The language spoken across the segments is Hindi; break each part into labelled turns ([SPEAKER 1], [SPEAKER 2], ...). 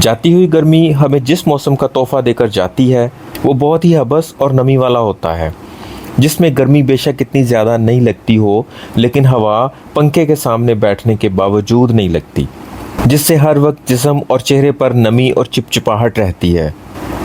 [SPEAKER 1] जाती हुई गर्मी हमें जिस मौसम का तोहफा देकर जाती है वो बहुत ही हबस और नमी वाला होता है, जिसमें गर्मी बेशक इतनी ज़्यादा नहीं लगती हो, लेकिन हवा पंखे के सामने बैठने के बावजूद नहीं लगती, जिससे हर वक्त जिस्म और चेहरे पर नमी और चिपचिपाहट रहती है।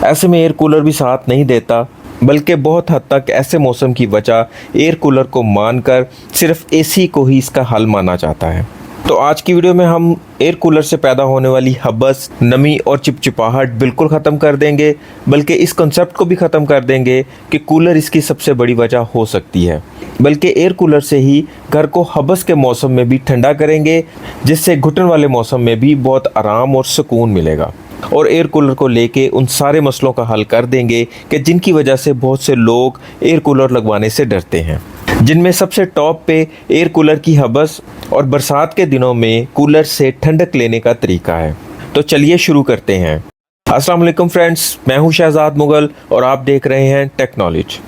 [SPEAKER 1] ऐसे में एयर कूलर भी साथ नहीं देता, बल्कि बहुत हद तक ऐसे मौसम की वजह एयर कूलर को मानकर सिर्फ एसी को ही इसका हल माना जाता है। तो आज की वीडियो में हम एयर कूलर से पैदा होने वाली हबस, नमी और चिपचिपाहट बिल्कुल ख़त्म कर देंगे, बल्कि इस कॉन्सेप्ट को भी ख़त्म कर देंगे कि कूलर इसकी सबसे बड़ी वजह हो सकती है। बल्कि एयर कूलर से ही घर को हबस के मौसम में भी ठंडा करेंगे, जिससे घुटन वाले मौसम में भी बहुत आराम और सुकून मिलेगा। और एयर कूलर को लेके उन सारे मसलों का हल कर देंगे कि जिनकी वजह से बहुत से लोग एयर कूलर लगवाने से डरते हैं, जिनमें सबसे टॉप पे एयर कूलर की हबस और बरसात के दिनों में कूलर से ठंडक लेने का तरीका है। तो चलिए शुरू करते हैं। अस्सलाम वालेकुम फ्रेंड्स, मैं हूं शहजाद मुगल और आप देख रहे हैं टेक नॉलेज।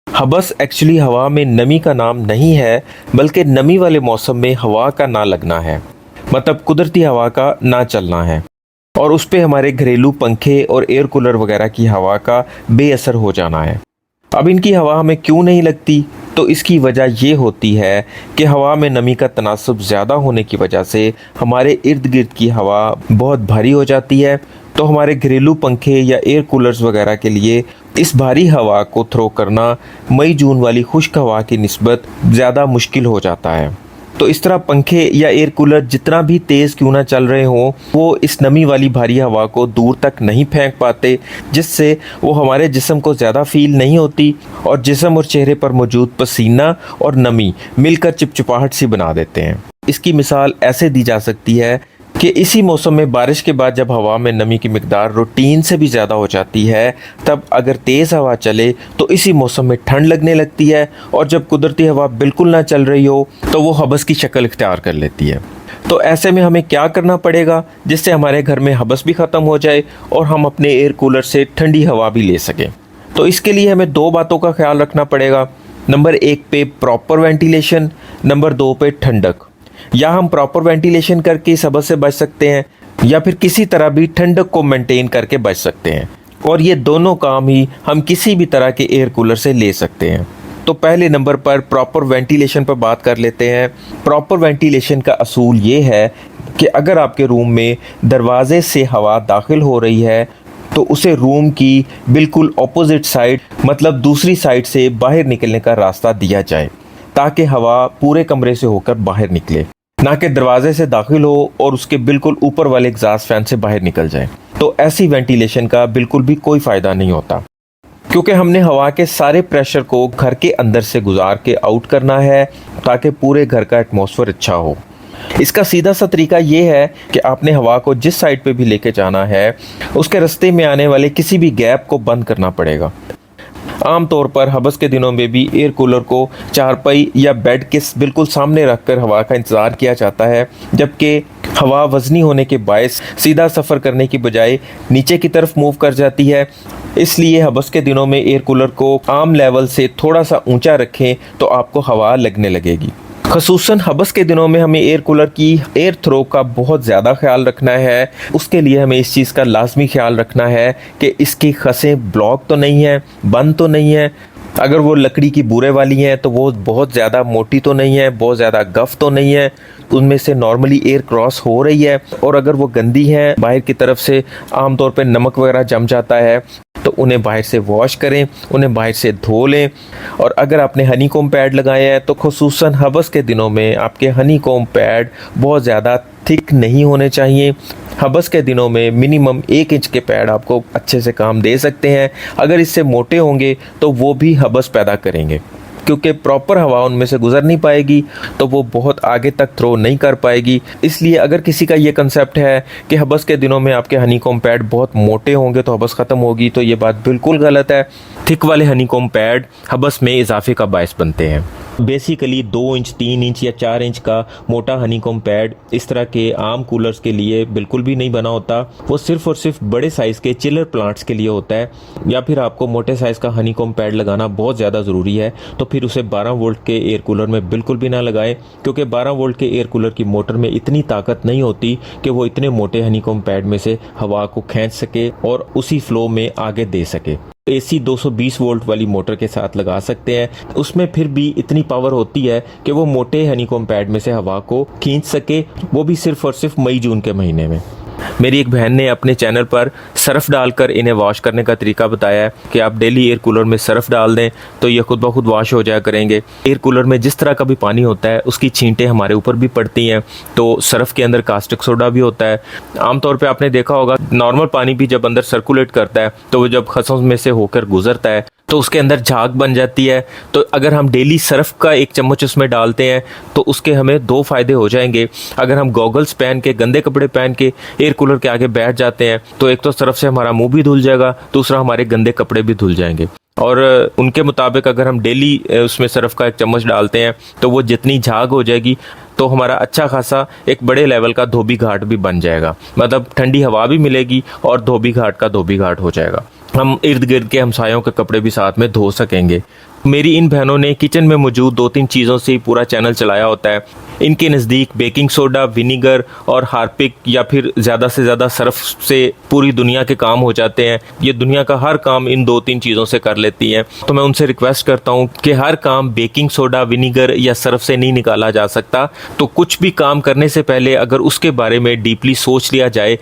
[SPEAKER 1] हबस एक्चुअली हवा में नमी का नाम नहीं है, बल्कि नमी वाले मौसम में हवा का ना लगना है, मतलब कुदरती हवा का ना चलना है, और उस पर हमारे घरेलू पंखे और एयर कूलर वगैरह की हवा का बेअसर हो जाना है। अब इनकी हवा हमें क्यों नहीं लगती? तो इसकी वजह ये होती है कि हवा में नमी का तनासुब ज़्यादा होने की वजह से हमारे इर्द गिर्द की हवा बहुत भारी हो जाती है। तो हमारे घरेलू पंखे या एयर कूलर्स वगैरह के लिए इस भारी हवा को थ्रो करना मई जून वाली खुश्क हवा की निस्बत ज़्यादा मुश्किल हो जाता है। तो इस तरह पंखे या एयर कूलर जितना भी तेज़ क्यों ना चल रहे हों, वो इस नमी वाली भारी हवा को दूर तक नहीं फेंक पाते, जिससे वो हमारे जिस्म को ज़्यादा फील नहीं होती और जिस्म और चेहरे पर मौजूद पसीना और नमी मिलकर चिपचिपाहट सी बना देते हैं। इसकी मिसाल ऐसे दी जा सकती है कि इसी मौसम में बारिश के बाद जब हवा में नमी की मिकदार रूटीन से भी ज़्यादा हो जाती है, तब अगर तेज़ हवा चले तो इसी मौसम में ठंड लगने लगती है, और जब कुदरती हवा बिल्कुल ना चल रही हो तो वो हबस की शक्ल इख्तियार कर लेती है। तो ऐसे में हमें क्या करना पड़ेगा जिससे हमारे घर में हबस भी ख़त्म हो जाए और हम अपने एयर कूलर से ठंडी हवा भी ले सकें? तो इसके लिए हमें दो बातों का ख्याल रखना पड़ेगा। नंबर 1 पे प्रॉपर वेंटिलेशन, नंबर 2 पे ठंडक। या हम प्रॉपर वेंटिलेशन करके इस हबस से बच सकते हैं, या फिर किसी तरह भी ठंडक को मेंटेन करके बच सकते हैं, और ये दोनों काम ही हम किसी भी तरह के एयर कूलर से ले सकते हैं। तो पहले नंबर पर प्रॉपर वेंटिलेशन पर बात कर लेते हैं। प्रॉपर वेंटिलेशन का असूल ये है कि अगर आपके रूम में दरवाजे से हवा दाखिल हो रही है तो उसे रूम की बिल्कुल ऑपोजिट साइड, मतलब दूसरी साइड से बाहर निकलने का रास्ता दिया जाए, ताकि हवा पूरे कमरे से होकर बाहर निकले, ना कि दरवाजे से दाखिल हो और उसके बिल्कुल ऊपर वाले एग्जॉस्ट फैन से बाहर निकल जाए। तो ऐसी वेंटिलेशन का बिल्कुल भी कोई फ़ायदा नहीं होता, क्योंकि हमने हवा के सारे प्रेशर को घर के अंदर से गुजार के आउट करना है, ताकि पूरे घर का एटमॉस्फेयर अच्छा हो। इसका सीधा सा तरीका ये है कि आपने हवा को जिस साइड पे भी लेके जाना है, उसके रास्ते में आने वाले किसी भी गैप को बंद करना पड़ेगा। आमतौर पर हबस के दिनों में भी एयर कूलर को चारपाई या बेड के बिल्कुल सामने रखकर हवा का इंतज़ार किया जाता है, जबकि हवा वज़नी होने के बायस सीधा सफ़र करने की बजाय नीचे की तरफ मूव कर जाती है। इसलिए हबस के दिनों में एयर कूलर को आम लेवल से थोड़ा सा ऊंचा रखें तो आपको हवा लगने लगेगी। ख़ुसूसन हबस के दिनों में हमें एयर कूलर की एयर थ्रो का बहुत ज़्यादा ख्याल रखना है। उसके लिए हमें इस चीज़ का लाजमी ख्याल रखना है कि इसकी खसें ब्लॉक तो नहीं है, बंद तो नहीं है। अगर वो लकड़ी की बूरे वाली हैं तो वो बहुत ज़्यादा मोटी तो नहीं है, बहुत ज़्यादा गफ़ तो नहीं है, उनमें से नॉर्मली एयर क्रॉस हो रही है। और अगर वो गंदी हैं, बाहर की तरफ से आमतौर पर नमक वगैरह जम जाता है, तो उन्हें बाहर से वॉश करें, उन्हें बाहर से धो लें। और अगर आपने हनीकॉम पैड लगाए हैं तो खुसूसन हबस के दिनों में आपके हनीकॉम पैड बहुत ज़्यादा थिक नहीं होने चाहिए। हबस के दिनों में मिनिमम 1 इंच के पैड आपको अच्छे से काम दे सकते हैं। अगर इससे मोटे होंगे तो वो भी हबस पैदा करेंगे, क्योंकि प्रॉपर हवा उनमें से गुजर नहीं पाएगी, तो वो बहुत आगे तक थ्रो नहीं कर पाएगी। इसलिए अगर किसी का ये कंसेप्ट है कि हबस के दिनों में आपके हनीकॉम पैड बहुत मोटे होंगे तो हबस ख़त्म होगी, तो ये बात बिल्कुल गलत है। थिक वाले हनीकॉम पैड हबस में इजाफे का बायस बनते हैं। बेसिकली 2 इंच 3 इंच या 4 इंच का मोटा हनीकॉम्ब पैड इस तरह के आम कूलर्स के लिए बिल्कुल भी नहीं बना होता। वो सिर्फ और सिर्फ बड़े साइज़ के चिलर प्लांट्स के लिए होता है, या फिर आपको मोटे साइज़ का हनीकॉम्ब पैड लगाना बहुत ज़्यादा ज़रूरी है तो फिर उसे 12 वोल्ट के एयर कूलर में बिल्कुल भी ना लगाएं, क्योंकि 12 वोल्ट के एयर कूलर की मोटर में इतनी ताकत नहीं होती कि वो इतने मोटे हनीकॉम्ब पैड में से हवा को खींच सके और उसी फ्लो में आगे दे सके। एसी 220 वोल्ट वाली मोटर के साथ लगा सकते हैं, उसमें फिर भी इतनी पावर होती है कि वो मोटे हनीकॉम्ब पैड में से हवा को खींच सके, वो भी सिर्फ और सिर्फ मई जून के महीने में। मेरी एक बहन ने अपने चैनल पर सर्फ डालकर इन्हें वॉश करने का तरीका बताया है कि आप डेली एयर कूलर में सर्फ डाल दें तो ये खुद ब खुद वॉश हो जाया करेंगे। एयर कूलर में जिस तरह का भी पानी होता है उसकी छींटें हमारे ऊपर भी पड़ती हैं, तो सर्फ के अंदर कास्टिक सोडा भी होता है। आमतौर पे आपने देखा होगा नॉर्मल पानी भी जब अंदर सर्कुलेट करता है तो वो जब खसों में से होकर गुजरता है तो उसके अंदर झाग बन जाती है। तो अगर हम डेली सर्फ का 1 चम्मच उसमें डालते हैं तो उसके हमें 2 फ़ायदे हो जाएंगे। अगर हम गॉगल्स पहन के, गंदे कपड़े पहन के एयर कूलर के आगे बैठ जाते हैं तो एक तो सर्फ से हमारा मुंह भी धुल जाएगा, दूसरा हमारे गंदे कपड़े भी धुल जाएंगे। और उनके मुताबिक अगर हम डेली उसमें सर्फ का 1 चम्मच डालते हैं तो वो जितनी झाग हो जाएगी तो हमारा अच्छा खासा एक बड़े लेवल का धोबी घाट भी बन जाएगा, मतलब ठंडी हवा भी मिलेगी और धोबी घाट का धोबी घाट हो जाएगा। हम इर्द गिर्द के हमसायों के कपड़े भी साथ में धो सकेंगे। मेरी इन बहनों ने किचन में मौजूद 2-3 चीज़ों से पूरा चैनल चलाया होता है। इनके नज़दीक बेकिंग सोडा, विनीगर और हार्पिक या फिर ज़्यादा से ज़्यादा सर्फ से पूरी दुनिया के काम हो जाते हैं। ये दुनिया का हर काम इन 2-3 चीज़ों से कर लेती हैं। तो मैं उनसे रिक्वेस्ट करता हूँ कि हर काम बेकिंग सोडा, विनीगर या सर्फ से नहीं निकाला जा सकता। तो कुछ भी काम करने से पहले अगर उसके बारे में डीपली सोच लिया जाए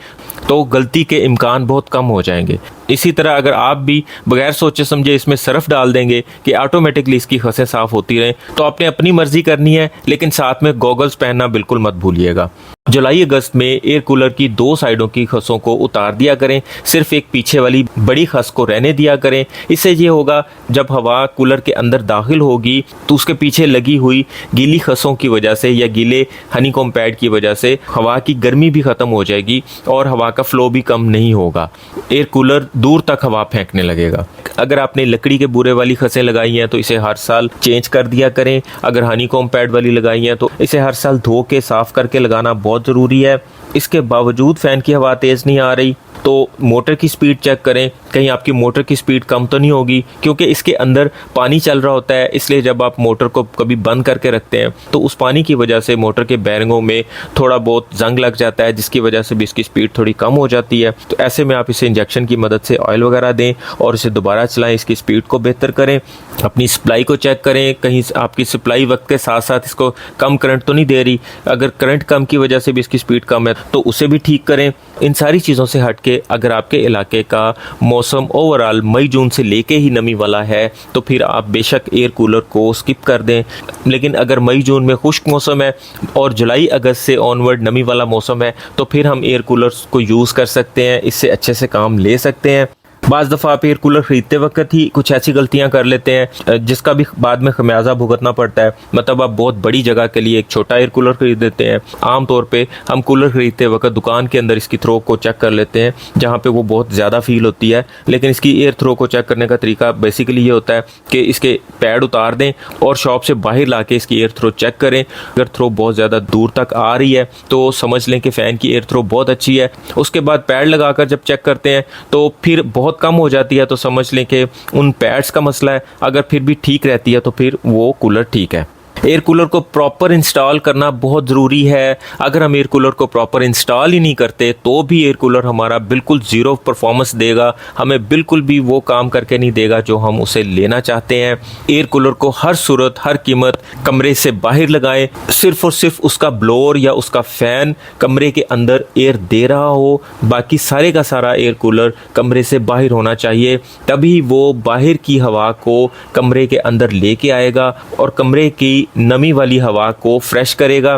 [SPEAKER 1] तो गलती के इम्कान बहुत कम हो जाएंगे। इसी तरह अगर आप भी बगैर सोचे समझे इसमें सर्फ डाल देंगे कि ऑटोमेटिकली इसकी खसें साफ़ होती रहें, तो आपने अपनी मर्जी करनी है, लेकिन साथ में गॉगल्स पहनना बिल्कुल मत भूलिएगा। जुलाई अगस्त में एयर कूलर की 2 साइडों की खसों को उतार दिया करें, सिर्फ एक पीछे वाली बड़ी खस को रहने दिया करें। इससे ये होगा जब हवा कूलर के अंदर दाखिल होगी तो उसके पीछे लगी हुई गीली खसों की वजह से या गीले हनीकॉम्ब पैड की वजह से हवा की गर्मी भी ख़त्म हो जाएगी और हवा का फ्लो भी कम नहीं होगा। एयर कूलर दूर तक हवा फेंकने लगेगा। अगर आपने लकड़ी के बूरे वाली खसें लगाई हैं तो इसे हर साल चेंज कर दिया करें। अगर हनीकॉम्ब पैड वाली लगाई हैं तो इसे हर साल धो के साफ़ करके लगाना बहुत ज़रूरी है। इसके बावजूद फ़ैन की हवा तेज़ नहीं आ रही तो मोटर की स्पीड चेक करें, कहीं आपकी मोटर की स्पीड कम तो नहीं होगी, क्योंकि इसके अंदर पानी चल रहा होता है। इसलिए जब आप मोटर को कभी बंद करके रखते हैं तो उस पानी की वजह से मोटर के बैरिंगों में थोड़ा बहुत जंग लग जाता है, जिसकी वजह से भी इसकी स्पीड थोड़ी कम हो जाती है। तो ऐसे में आप इसे इंजेक्शन की मदद से ऑयल वगैरह दें और इसे दोबारा चलाएं, इसकी स्पीड को बेहतर करें। अपनी सप्लाई को चेक करें, कहीं आपकी सप्लाई वक्त के साथ साथ इसको कम करंट तो नहीं दे रही। अगर करंट कम की वजह से भी इसकी स्पीड कम है तो उसे भी ठीक करें। इन सारी चीज़ों से हट के अगर आपके इलाके का मौसम ओवरऑल मई जून से लेके ही नमी वाला है तो फिर आप बेशक एयर कूलर को स्किप कर दें। लेकिन अगर मई जून में खुश्क मौसम है और जुलाई अगस्त से ऑनवर्ड नमी वाला मौसम है तो फिर हम एयर कूलर्स को यूज़ कर सकते हैं, इससे अच्छे से काम ले सकते हैं। बाज़ दफ़ा आप एयर कूलर ख़रीदते वक्त ही कुछ ऐसी गलतियां कर लेते हैं जिसका भी बाद में खमियाजा भुगतना पड़ता है। मतलब आप बहुत बड़ी जगह के लिए एक छोटा एयर कूलर ख़रीद लेते हैं। आम तौर पे हम कूलर ख़रीदते वक्त दुकान के अंदर इसकी थ्रो को चेक कर लेते हैं जहाँ पे वो बहुत ज़्यादा फील होती है, लेकिन इसकी एयर थ्रो को चेक करने का तरीका बेसिकली ये होता है कि इसके पैड उतार दें और शॉप से बाहर ला के इसकी एयर थ्रो चेक करें। अगर थ्रो बहुत ज़्यादा दूर तक आ रही है तो समझ लें कि फ़ैन की एयर थ्रो बहुत अच्छी है। उसके बाद पैड लगा कर जब चेक करते हैं तो फिर बहुत कम हो जाती है तो समझ लें कि उन पैड्स का मसला है। अगर फिर भी ठीक रहती है तो फिर वो कूलर ठीक है। एयर कूलर को प्रॉपर इंस्टॉल करना बहुत ज़रूरी है। अगर हम एयर कूलर को प्रॉपर इंस्टॉल ही नहीं करते तो भी एयर कूलर हमारा बिल्कुल ज़ीरो परफॉर्मेंस देगा, हमें बिल्कुल भी वो काम करके नहीं देगा जो हम उसे लेना चाहते हैं। एयर कूलर को हर सूरत हर कीमत कमरे से बाहर लगाएं, सिर्फ और सिर्फ उसका ब्लोअर या उसका फ़ैन कमरे के अंदर एयर दे रहा हो, बाकी सारे का सारा एयर कूलर कमरे से बाहर होना चाहिए। तभी वो बाहर की हवा को कमरे के अंदर लेके आएगा और कमरे की नमी वाली हवा को फ्रेश करेगा।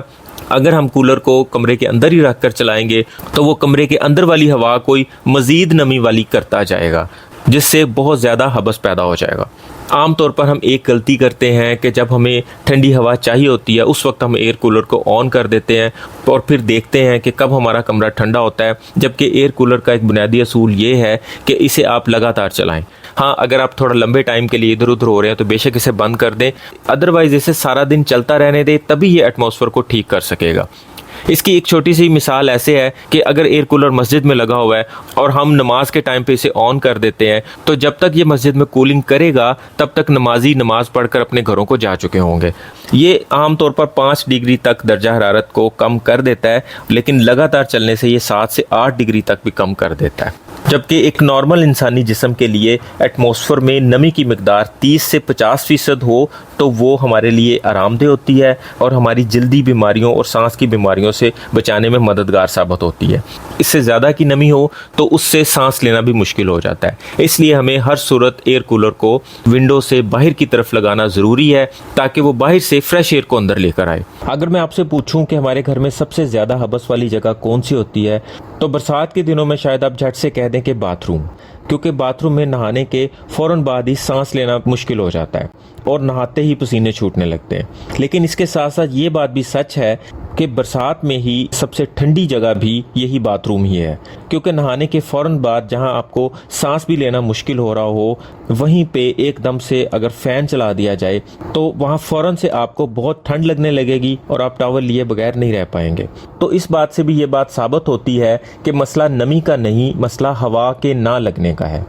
[SPEAKER 1] अगर हम कूलर को कमरे के अंदर ही रख कर चलाएंगे तो वो कमरे के अंदर वाली हवा कोई मज़ीद नमी वाली करता जाएगा, जिससे बहुत ज़्यादा हबस पैदा हो जाएगा। आमतौर पर हम एक गलती करते हैं कि जब हमें ठंडी हवा चाहिए होती है उस वक्त हम एयर कूलर को ऑन कर देते हैं और फिर देखते हैं कि कब हमारा कमरा ठंडा होता है, जबकि एयर कूलर का एक बुनियादी असूल ये है कि इसे आप लगातार चलाएं। हाँ, अगर आप थोड़ा लंबे टाइम के लिए इधर उधर हो रहे हैं तो बेशक इसे बंद कर दें, अदरवाइज इसे सारा दिन चलता रहने दें, तभी ये एटमॉस्फेयर को ठीक कर सकेगा। इसकी एक छोटी सी मिसाल ऐसे है कि अगर एयर कूलर मस्जिद में लगा हुआ है और हम नमाज के टाइम पे इसे ऑन कर देते हैं तो जब तक ये मस्जिद में कूलिंग करेगा तब तक नमाजी नमाज पढ़कर अपने घरों को जा चुके होंगे। ये आमतौर पर 5 डिग्री तक दर्जा हरारत को कम कर देता है, लेकिन लगातार चलने से ये 7 से 8 डिग्री तक भी कम कर देता है। जबकि एक नॉर्मल इंसानी जिस्म के लिए एटमॉस्फेयर में नमी की मिकदार 30 से 50% हो तो वो हमारे लिए आरामदेह होती है और हमारी जल्दी बीमारियों और सांस की बीमारियों से बचाने में मददगार साबित होती है। इससे ज़्यादा की नमी हो तो उससे सांस लेना भी मुश्किल हो जाता है। इसलिए हमें हर सूरत एयर कूलर को विंडो से बाहर की तरफ लगाना ज़रूरी है ताकि वो बाहर से फ्रेश एयर को अंदर लेकर आए। अगर मैं आपसे पूछूं कि हमारे घर में सबसे ज़्यादा हबस वाली जगह कौन सी होती है तो बरसात के दिनों में शायद आप झट से कह दें कि बाथरूम, क्योंकि बाथरूम में नहाने के फ़ौरन बाद ही सांस लेना मुश्किल हो जाता है और नहाते ही पसीने छूटने लगते हैं। लेकिन इसके साथ साथ ये बात भी सच है कि बरसात में ही सबसे ठंडी जगह भी यही बाथरूम ही है, क्योंकि नहाने के फ़ौरन बाद जहां आपको सांस भी लेना मुश्किल हो रहा हो वहीं पे एकदम से अगर फ़ैन चला दिया जाए तो वहां फ़ौरन से आपको बहुत ठंड लगने लगेगी और आप टॉवल लिए बगैर नहीं रह पाएंगे। तो इस बात से भी ये बात साबित होती है कि मसला नमी का नहीं, मसला हवा के ना लगने का है।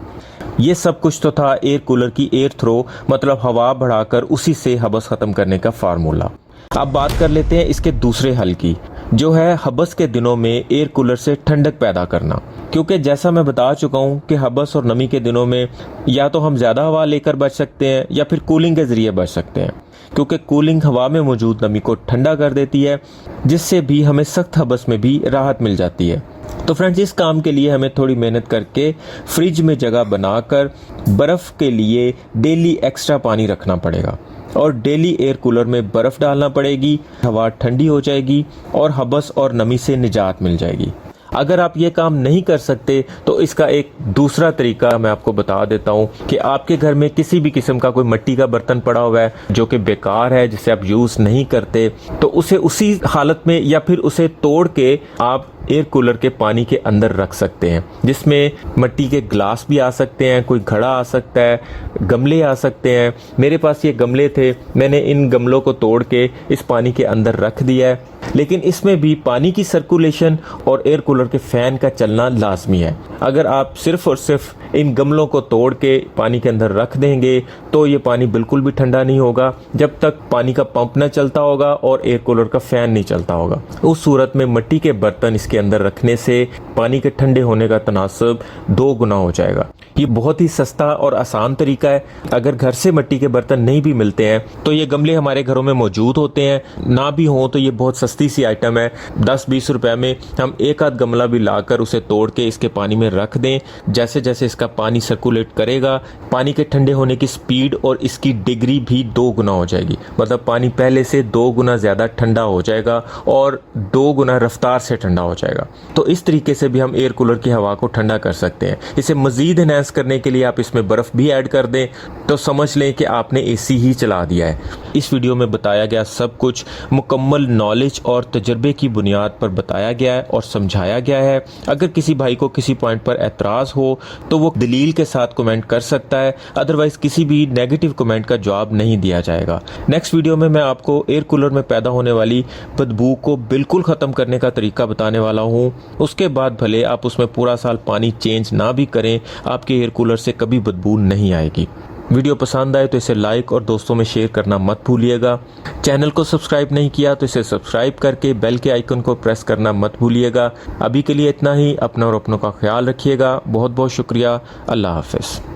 [SPEAKER 1] ये सब कुछ तो था एयर कूलर की एयर थ्रो, मतलब हवा बढ़ाकर उसी से हबस ख़त्म करने का फार्मूला। अब बात कर लेते हैं इसके दूसरे हल की, जो है हबस के दिनों में एयर कूलर से ठंडक पैदा करना। क्योंकि जैसा मैं बता चुका हूँ कि हबस और नमी के दिनों में या तो हम ज़्यादा हवा लेकर बच सकते हैं या फिर कूलिंग के ज़रिए बच सकते हैं, क्योंकि कूलिंग हवा में मौजूद नमी को ठंडा कर देती है, जिससे भी हमें सख्त हबस में भी राहत मिल जाती है। तो फ्रेंड्स, इस काम के लिए हमें थोड़ी मेहनत करके फ्रिज में जगह बनाकर बर्फ़ के लिए डेली एक्स्ट्रा पानी रखना पड़ेगा और डेली एयर कूलर में बर्फ़ डालना पड़ेगी। हवा ठंडी हो जाएगी और हबस और नमी से निजात मिल जाएगी। अगर आप ये काम नहीं कर सकते तो इसका एक दूसरा तरीका मैं आपको बता देता हूँ कि आपके घर में किसी भी किस्म का कोई मिट्टी का बर्तन पड़ा हुआ है जो कि बेकार है, जिसे आप यूज़ नहीं करते, तो उसे उसी हालत में या फिर उसे तोड़ के आप एयर कूलर के पानी के अंदर रख सकते हैं, जिसमें मिट्टी के ग्लास भी आ सकते हैं, कोई घड़ा आ सकता है, गमले आ सकते हैं। मेरे पास ये गमले थे, मैंने इन गमलों को तोड़ के इस पानी के अंदर रख दिया है। लेकिन इसमें भी पानी की सर्कुलेशन और एयर कूलर के फ़ैन का चलना लाजमी है। अगर आप सिर्फ़ और सिर्फ इन गमलों को तोड़ के पानी के अंदर रख देंगे तो ये पानी बिल्कुल भी ठंडा नहीं होगा जब तक पानी का पंप न चलता होगा और एयर कूलर का फ़ैन नहीं चलता होगा। उस सूरत में मिट्टी के बर्तन इसके अंदर रखने से पानी के ठंडे होने का तनासब 2 गुना हो जाएगा। ये बहुत ही सस्ता और आसान तरीका है। अगर घर से मिट्टी के बर्तन नहीं भी मिलते हैं तो ये गमले हमारे घरों में मौजूद होते हैं, ना भी हों तो ये बहुत सस्ती सी आइटम है। 10-20 रुपए में हम एक आध गमला भी लाकर उसे तोड़ के इसके पानी में रख दें। जैसे जैसे इसका पानी सर्कुलेट करेगा, पानी के ठंडे होने की स्पीड और इसकी डिग्री भी 2 गुना हो जाएगी। मतलब पानी पहले से 2 गुना ज़्यादा ठंडा हो जाएगा और 2 गुना रफ्तार से ठंडा हो जाएगा। तो इस तरीके से भी हम एयर कूलर की हवा को ठंडा कर सकते हैं। इसे मज़ीद एनहांस करने के लिए आप इसमें बर्फ़ भी ऐड कर दें तो समझ लें कि आपने एसी ही चला दिया है। इस वीडियो में बताया गया सब कुछ मुकम्मल नॉलेज और तजर्बे की बुनियाद पर बताया गया है और समझाया गया है। अगर किसी भाई को किसी पॉइंट पर एतराज़ हो तो वो दलील के साथ कमेंट कर सकता है, अदरवाइज़ किसी भी नेगेटिव कमेंट का जवाब नहीं दिया जाएगा। नेक्स्ट वीडियो में मैं आपको एयर कूलर में पैदा होने वाली बदबू को बिल्कुल ख़त्म करने का तरीका बताने वाला हूँ। उसके बाद भले आप उसमें पूरा साल पानी चेंज ना भी करें, आपके एयर कूलर से कभी बदबू नहीं आएगी। वीडियो पसंद आए तो इसे लाइक और दोस्तों में शेयर करना मत भूलिएगा। चैनल को सब्सक्राइब नहीं किया तो इसे सब्सक्राइब करके बेल के आइकन को प्रेस करना मत भूलिएगा। अभी के लिए इतना ही। अपना और अपनों का ख्याल रखिएगा। बहुत बहुत शुक्रिया। अल्लाह हाफ़िज़।